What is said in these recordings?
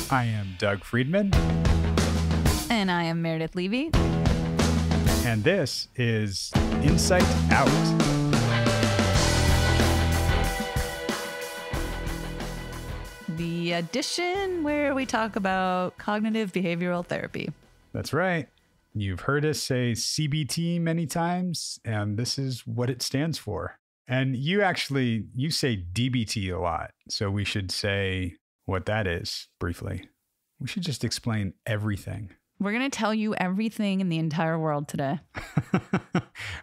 I am Doug Friedman. And I am Meredith Levy. And this is Insight Out. The edition where we talk about cognitive behavioral therapy. That's right. You've heard us say CBT many times, and this is what it stands for. And you say DBT a lot. So we should say what that is briefly. We should just explain everything. We're going to tell you everything in the entire world today.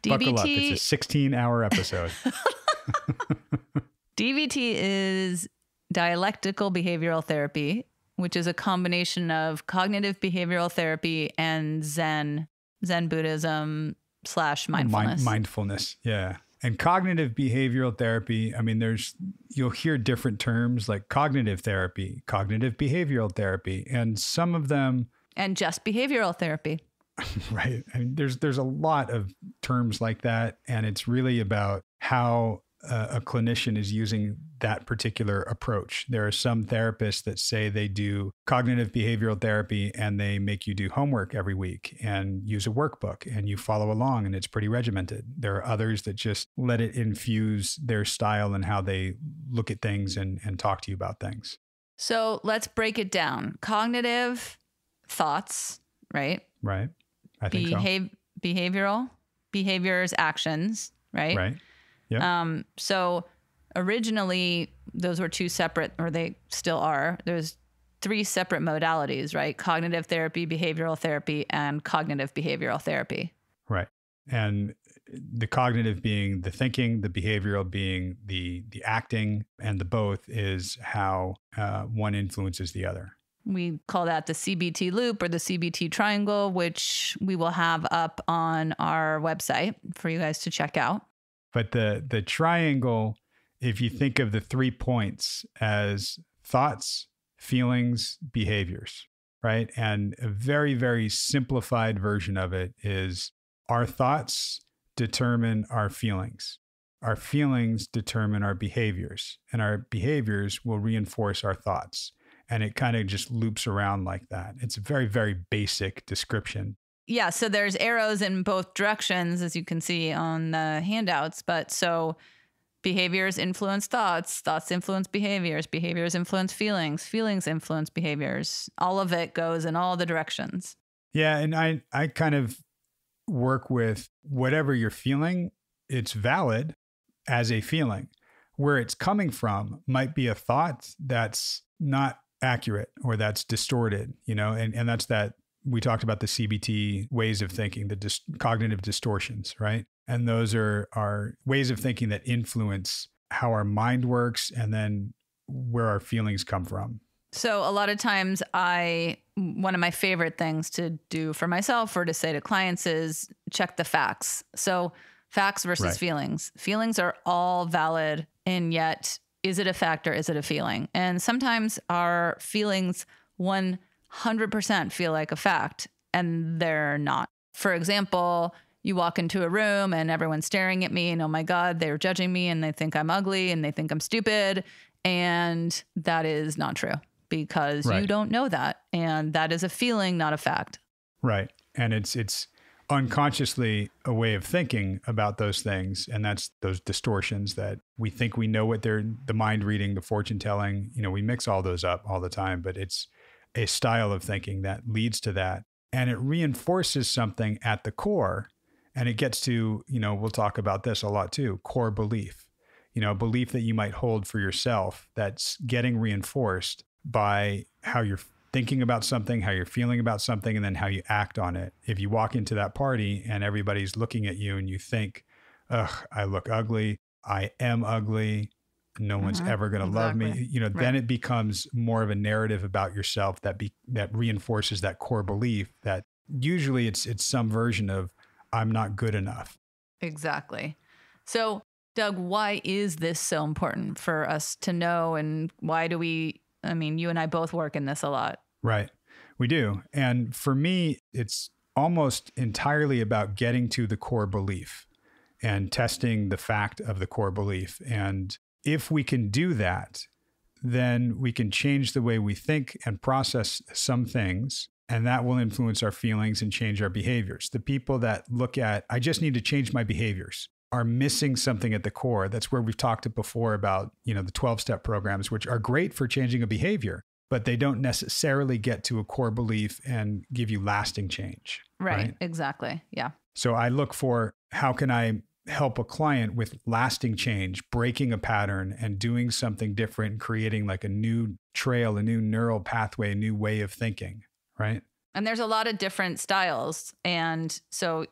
Buckle up. It's a 16-hour episode. DBT is dialectical behavioral therapy, which is a combination of cognitive behavioral therapy and Zen Buddhism / mindfulness. Mindfulness, yeah. And cognitive behavioral therapy, I mean, you'll hear different terms like cognitive therapy, cognitive behavioral therapy, and some of them... And just behavioral therapy. Right. I mean, there's a lot of terms like that, and it's really about how a clinician is using that particular approach. There are some therapists that say they do cognitive behavioral therapy and they make you do homework every week and use a workbook and you follow along and it's pretty regimented. There are others that just let it infuse their style and how they look at things and talk to you about things. So let's break it down. Cognitive thoughts, right? Right. I think so. Behavioral, behaviors, actions, right? Right. Yeah. So originally those were two separate, or they still are. There's three separate modalities, right? Cognitive therapy, behavioral therapy, and cognitive behavioral therapy. Right. And the cognitive being the thinking, the behavioral being the acting, and the both is how one influences the other. We call that the CBT loop or the CBT triangle, which we will have up on our website for you guys to check out. But the triangle, if you think of the 3 points as thoughts, feelings, behaviors, right? And a very, very simplified version of it is our thoughts determine our feelings. Our feelings determine our behaviors, and our behaviors will reinforce our thoughts. And it kind of just loops around like that. It's a very, very basic description. Yeah, so there's arrows in both directions, as you can see on the handouts. But so behaviors influence thoughts, thoughts influence behaviors, behaviors influence feelings, feelings influence behaviors. All of it goes in all the directions. Yeah, and I kind of work with whatever you're feeling, it's valid as a feeling. Where it's coming from might be a thought that's not accurate or that's distorted, and that's that. We talked about the CBT ways of thinking, the cognitive distortions, right? And those are ways of thinking that influence how our mind works and then where our feelings come from. So a lot of times one of my favorite things to do for myself or to say to clients is check the facts. So facts versus Right. feelings. Feelings are all valid, and yet is it a fact or is it a feeling? And sometimes our feelings 100% feel like a fact, and they're not. For example, you walk into a room and everyone's staring at me and, oh my God, they're judging me and they think I'm ugly and they think I'm stupid. And that is not true because Right. you don't know that. And that is a feeling, not a fact. Right. And it's unconsciously a way of thinking about those things. And that's those distortions that we think we know what they're, the mind reading, the fortune telling, we mix all those up all the time, but it's a style of thinking that leads to that. And it reinforces something at the core. And it gets to, we'll talk about this a lot too, core belief, belief that you might hold for yourself that's getting reinforced by how you're thinking about something, how you're feeling about something, and then how you act on it. If you walk into that party and everybody's looking at you and you think, ugh, I look ugly, I am ugly, no one's ever going to love me, Right. Then it becomes more of a narrative about yourself that reinforces that core belief that usually it's some version of I'm not good enough. Exactly. So, Doug, why is this so important for us to know? And why do you and I both work in this a lot. Right. We do. And for me, it's almost entirely about getting to the core belief and testing the fact of the core belief. And if we can do that, then we can change the way we think and process some things, and that will influence our feelings and change our behaviors. The people that look at, I just need to change my behaviors, are missing something at the core. That's where we've talked before about, the 12-step programs, which are great for changing a behavior, but they don't necessarily get to a core belief and give you lasting change. Right? Exactly. Yeah. So I look for, how can I help a client with lasting change, breaking a pattern and doing something different, creating like a new trail, a new neural pathway, a new way of thinking, right? And there's a lot of different styles. And so,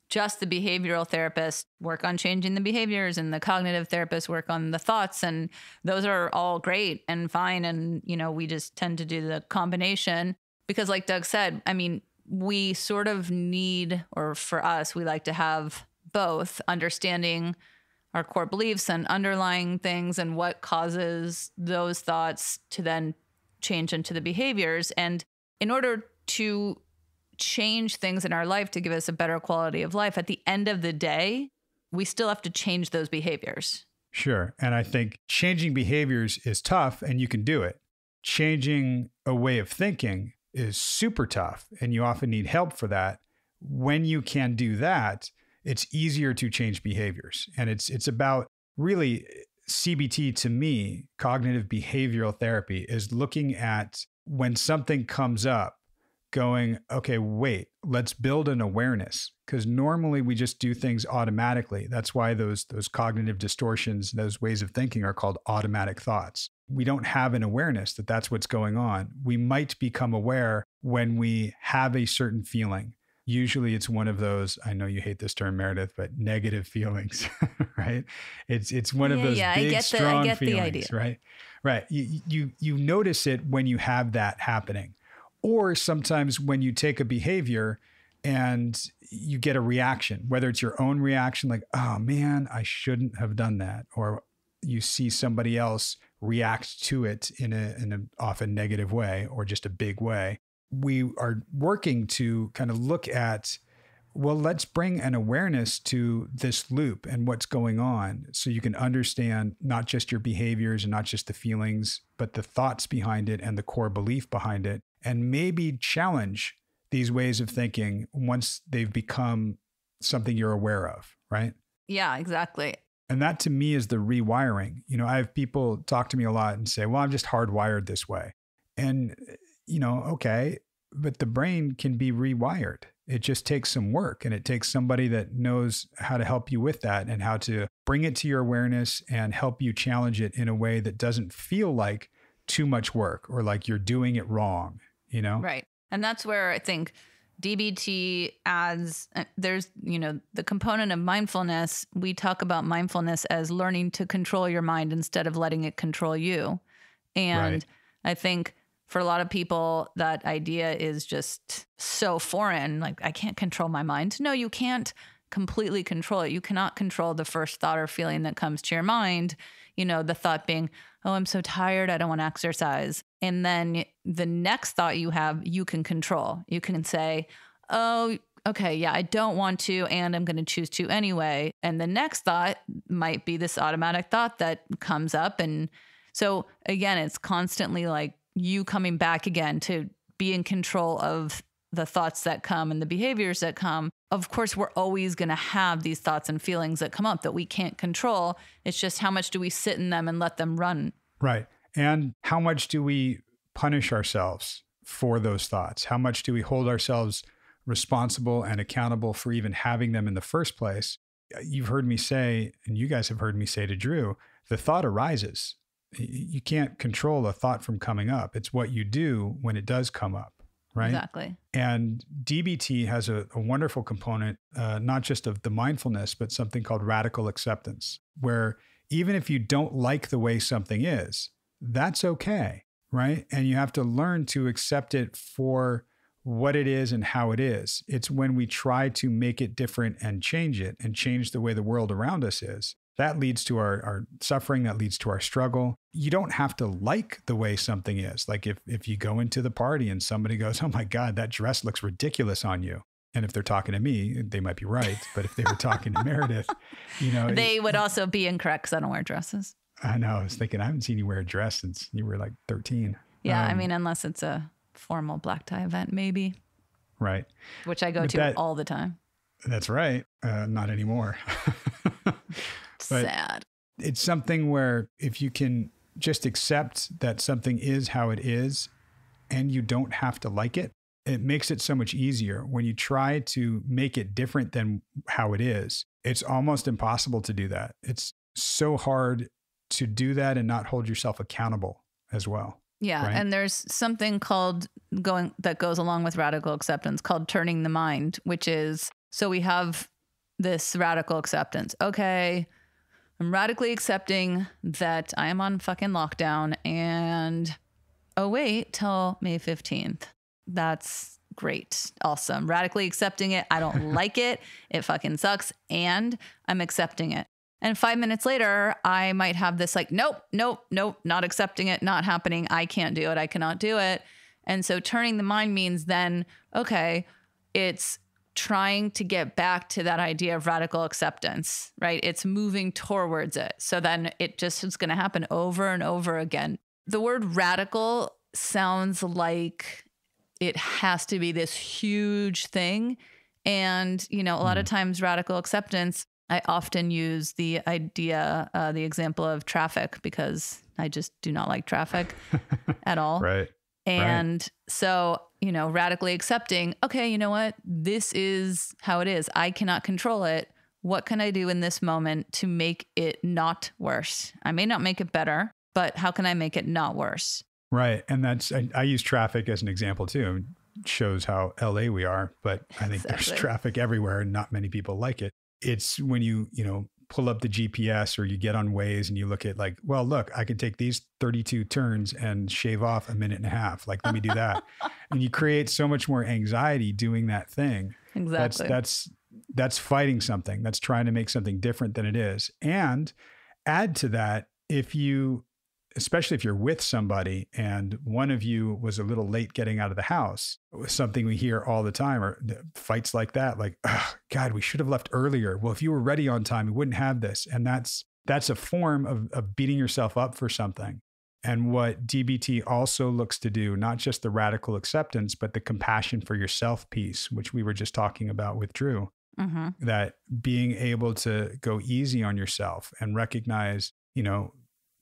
just the behavioral therapists work on changing the behaviors, and the cognitive therapists work on the thoughts. And those are all great and fine. And, we just tend to do the combination because, like Doug said, we sort of need, or for us, we like to have both, understanding our core beliefs and underlying things and what causes those thoughts to then change into the behaviors. And in order to change things in our life to give us a better quality of life, at the end of the day, we still have to change those behaviors. Sure. And I think changing behaviors is tough, and you can do it. Changing a way of thinking is super tough, and you often need help for that. When you can do that, it's easier to change behaviors. And it's about, really, CBT to me, cognitive behavioral therapy, is looking at when something comes up, going, okay, wait, let's build an awareness. Because normally we just do things automatically. That's why those cognitive distortions, those ways of thinking, are called automatic thoughts. We don't have an awareness that that's what's going on. We might become aware when we have a certain feeling. Usually it's one of those, I know you hate this term, Meredith, but negative feelings, right? It's one of those big, strong feelings, right? Right. You notice it when you have that happening. Or sometimes when you take a behavior and you get a reaction, whether it's your own reaction, like, oh man, I shouldn't have done that. Or you see somebody else react to it in an often negative way, or just a big way. We are working to kind of look at, well, let's bring an awareness to this loop and what's going on, so you can understand not just your behaviors and not just the feelings, but the thoughts behind it and the core belief behind it, and maybe challenge these ways of thinking once they've become something you're aware of, right? Yeah, exactly. And that to me is the rewiring. I have people talk to me a lot and say, well, I'm just hardwired this way. And, okay, but the brain can be rewired. It just takes some work, and it takes somebody that knows how to help you with that and how to bring it to your awareness and help you challenge it in a way that doesn't feel like too much work or like you're doing it wrong, Right. And that's where I think DBT adds, there's, the component of mindfulness. We talk about mindfulness as learning to control your mind instead of letting it control you. And right. I think for a lot of people, that idea is just so foreign. Like, I can't control my mind. No, you can't completely control it. You cannot control the first thought or feeling that comes to your mind. The thought being, oh, I'm so tired, I don't want to exercise. And then the next thought you have, you can control. You can say, oh, okay, yeah, I don't want to, and I'm going to choose to anyway. And the next thought might be this automatic thought that comes up. And so again, it's constantly like you coming back again to be in control of the thoughts that come and the behaviors that come. Of course, we're always going to have these thoughts and feelings that come up that we can't control. It's just how much do we sit in them and let them run? Right. And how much do we punish ourselves for those thoughts? How much do we hold ourselves responsible and accountable for even having them in the first place? You've heard me say, and you guys have heard me say to Drew, the thought arises. You can't control a thought from coming up. It's what you do when it does come up. Right? Exactly. And DBT has a wonderful component, not just of the mindfulness, but something called radical acceptance, where even if you don't like the way something is, that's okay, right? And you have to learn to accept it for what it is and how it is. It's when we try to make it different and change it and change the way the world around us is. That leads to our suffering, that leads to our struggle. You don't have to like the way something is. Like if you go into the party and somebody goes, oh my God, that dress looks ridiculous on you. And if they're talking to me, they might be right. But if they were talking to Meredith, they would also be incorrect because I don't wear dresses. I know. I was thinking, I haven't seen you wear a dress since you were like 13. Yeah, I mean, unless it's a formal black tie event, maybe. Right. Which I go to all the time. That's right. Not anymore. Sad. It's something where if you can just accept that something is how it is and you don't have to like it, it makes it so much easier. When you try to make it different than how it is, it's almost impossible to do that. It's so hard to do that and not hold yourself accountable as well. Yeah. Right? And there's something that goes along with radical acceptance called turning the mind, which is, so we have this radical acceptance. Okay, I'm radically accepting that I am on fucking lockdown and, oh, wait till May 15th. That's great. Awesome. Radically accepting it. I don't like it. It fucking sucks. And I'm accepting it. And 5 minutes later, I might have this like, nope, not accepting it, not happening. I can't do it. I cannot do it. And so turning the mind means then, okay, it's trying to get back to that idea of radical acceptance, right? It's moving towards it. So then it just is going to happen over and over again. The word radical sounds like it has to be this huge thing. And, a lot of times radical acceptance, I often use the example of traffic because I just do not like traffic at all. Right. And so, radically accepting, okay, you know what? This is how it is. I cannot control it. What can I do in this moment to make it not worse? I may not make it better, but how can I make it not worse? Right. And I use traffic as an example too. It shows how LA we are, but I think there's traffic everywhere and not many people like it. It's when you pull up the GPS or you get on Waze and you look at like, well, look, I could take these 32 turns and shave off a minute and a half. Like, let me do that. And you create so much more anxiety doing that thing. Exactly. That's fighting something. That's trying to make something different than it is. And add to that, especially if you're with somebody and one of you was a little late getting out of the house, it was something we hear all the time, or fights like that, like, oh, God, we should have left earlier. Well, if you were ready on time, we wouldn't have this. And that's a form of beating yourself up for something. And what DBT also looks to do, not just the radical acceptance, but the compassion for yourself piece, which we were just talking about with Drew, that being able to go easy on yourself and recognize,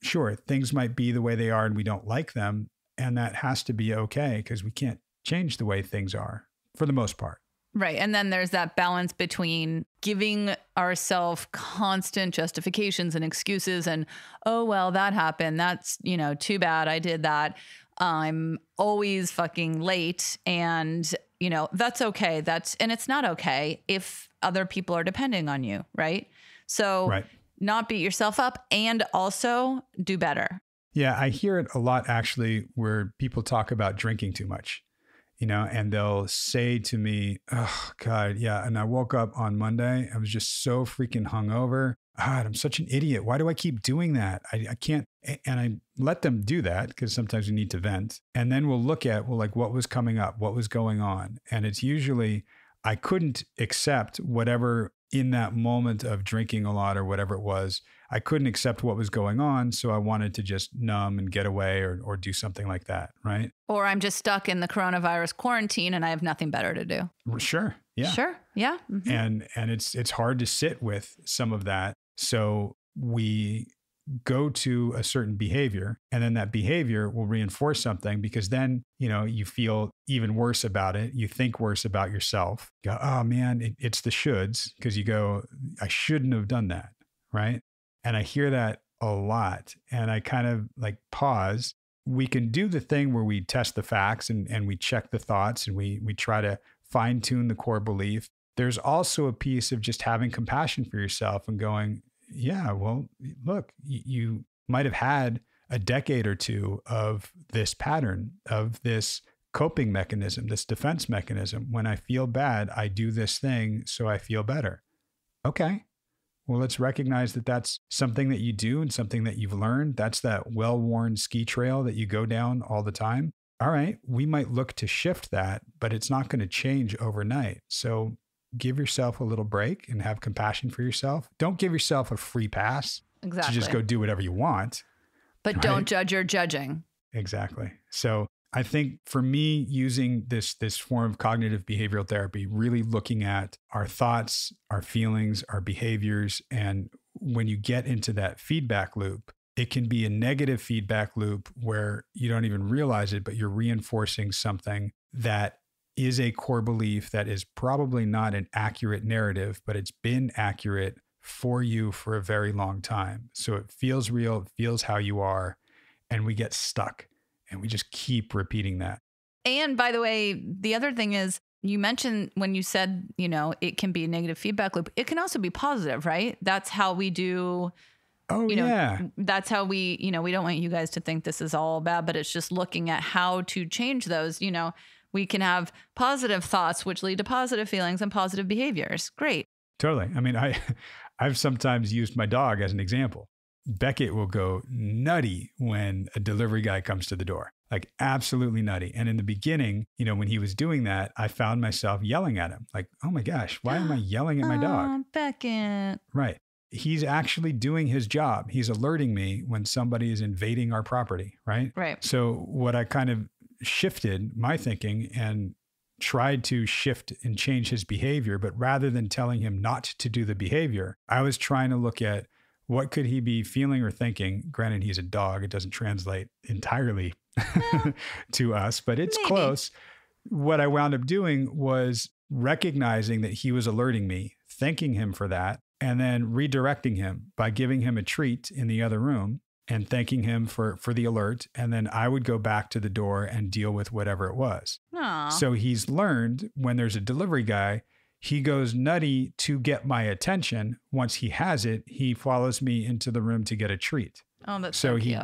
sure, things might be the way they are and we don't like them. And that has to be okay because we can't change the way things are for the most part. Right. And then there's that balance between giving ourselves constant justifications and excuses and, oh, well, that happened. That's, too bad. I did that. I'm always fucking late. And, that's okay. And it's not okay if other people are depending on you. Right. So not beat yourself up and also do better. Yeah, I hear it a lot actually where people talk about drinking too much, and they'll say to me, oh God, yeah. And I woke up on Monday, I was just so freaking hungover. God, I'm such an idiot. Why do I keep doing that? I can't. And I let them do that because sometimes we need to vent. And then we'll look at, what was coming up? What was going on? And it's usually, I couldn't accept whatever in that moment of drinking a lot or whatever it was, I couldn't accept what was going on. So I wanted to just numb and get away or do something like that. Right. Or I'm just stuck in the coronavirus quarantine and I have nothing better to do. Sure. Yeah. Sure. Yeah. Mm-hmm. And it's hard to sit with some of that. So we go to a certain behavior and then that behavior will reinforce something because then, you feel even worse about it. You think worse about yourself. You go, oh man, it's the shoulds because you go, I shouldn't have done that. Right. And I hear that a lot and I kind of like pause. We can do the thing where we test the facts and we check the thoughts and we try to fine tune the core belief. There's also a piece of just having compassion for yourself and going, yeah, well, look, you might have had a decade or two of this pattern, of this coping mechanism, this defense mechanism. When I feel bad, I do this thing so I feel better. Okay. Well, let's recognize that that's something that you do and something that you've learned. That's that well-worn ski trail that you go down all the time. All right, we might look to shift that, but it's not going to change overnight. So give yourself a little break and have compassion for yourself. Don't give yourself a free pass. Exactly. to just go do whatever you want. But don't judge your judging. Exactly. So I think for me, using this form of cognitive behavioral therapy, really looking at our thoughts, our feelings, our behaviors, and when you get into that feedback loop, it can be a negative feedback loop where you don't even realize it, but you're reinforcing something that is a core belief that is probably not an accurate narrative, but it's been accurate for you for a very long time. So it feels real, it feels how you are, and we get stuck. And we just keep repeating that. And by the way, the other thing is you mentioned when you said, it can be a negative feedback loop. It can also be positive, right? That's how we do. Oh, yeah. That's how we don't want you guys to think this is all bad, but it's just looking at how to change those. We can have positive thoughts, which lead to positive feelings and positive behaviors. Great. Totally. I mean, I've sometimes used my dog as an example. Beckett will go nutty when a delivery guy comes to the door, like absolutely nutty. And in the beginning, when he was doing that, I found myself yelling at him like, oh my gosh, why am I yelling at my dog? Beckett. Right. He's actually doing his job. He's alerting me when somebody is invading our property. Right. Right. So what I kind of shifted my thinking and tried to shift and change his behavior, but rather than telling him not to do the behavior, I was trying to look at what could he be feeling or thinking? Granted, he's a dog. It doesn't translate entirely to us, but it's Maybe. Close. What I wound up doing was recognizing that he was alerting me, thanking him for that, and then redirecting him by giving him a treat in the other room and thanking him for the alert. And then I would go back to the door and deal with whatever it was. Aww. So he's learned when there's a delivery guy, he goes nutty to get my attention. Once he has it, he follows me into the room to get a treat. Oh, that's so cute.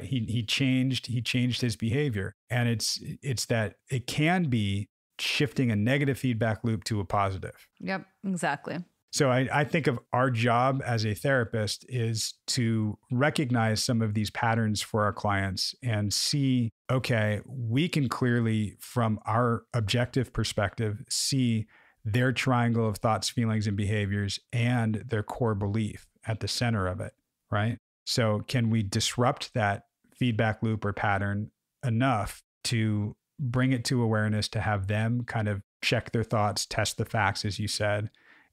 He changed his behavior. And it's that it can be shifting a negative feedback loop to a positive. Yep, exactly. So I think of our job as a therapist is to recognize some of these patterns for our clients and see, okay, we can clearly, from our objective perspective, see their triangle of thoughts, feelings, and behaviors and their core belief at the center of it, right? So can we disrupt that feedback loop or pattern enough to bring it to awareness, to have them kind of check their thoughts, test the facts, as you said,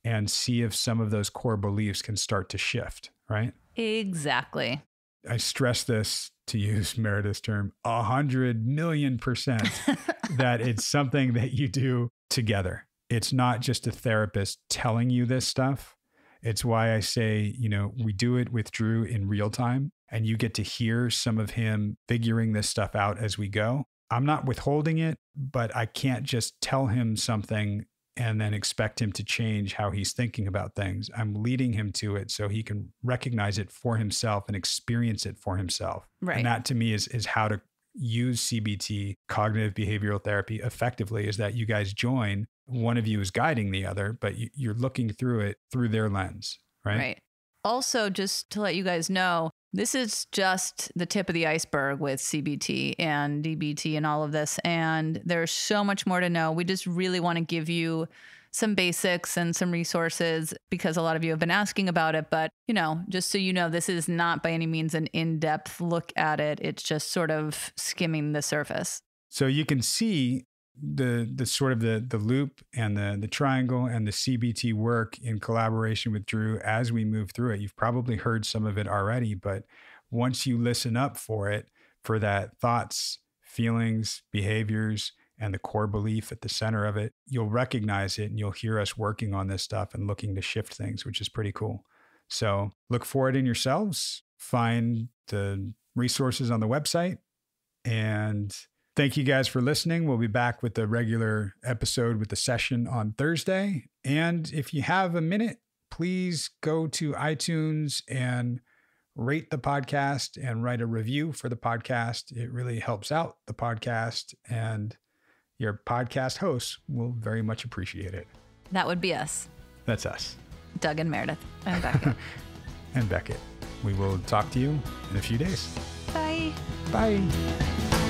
and see if some of those core beliefs can start to shift, right? Exactly. I stress this, to use Meredith's term, 100,000,000% that it's something that you do together. It's not just a therapist telling you this stuff. It's why I say, we do it with Drew in real time, and you get to hear some of him figuring this stuff out as we go. I'm not withholding it, but I can't just tell him something and then expect him to change how he's thinking about things. I'm leading him to it so he can recognize it for himself and experience it for himself. Right. And that to me is how to use CBT, cognitive behavioral therapy, effectively, is that you guys join. One of you is guiding the other, but you're looking through it through their lens, right? Right. Also, just to let you guys know, this is just the tip of the iceberg with CBT and DBT and all of this. And there's so much more to know. We just really want to give you some basics and some resources because a lot of you have been asking about it. But, just so you know, this is not by any means an in-depth look at it. It's just sort of skimming the surface. So you can see the sort of the loop and the triangle and the CBT work in collaboration with Drew as we move through it. You've probably heard some of it already, but once you listen up for it, for that thoughts, feelings, behaviors, and the core belief at the center of it, you'll recognize it and you'll hear us working on this stuff and looking to shift things, which is pretty cool. So look for it in yourselves, find the resources on the website, and thank you guys for listening. We'll be back with the regular episode with the session on Thursday. And if you have a minute, please go to iTunes and rate the podcast and write a review for the podcast. It really helps out the podcast, and your podcast hosts will very much appreciate it. That would be us. That's us. Doug and Meredith and Beckett. And Beckett. We will talk to you in a few days. Bye. Bye.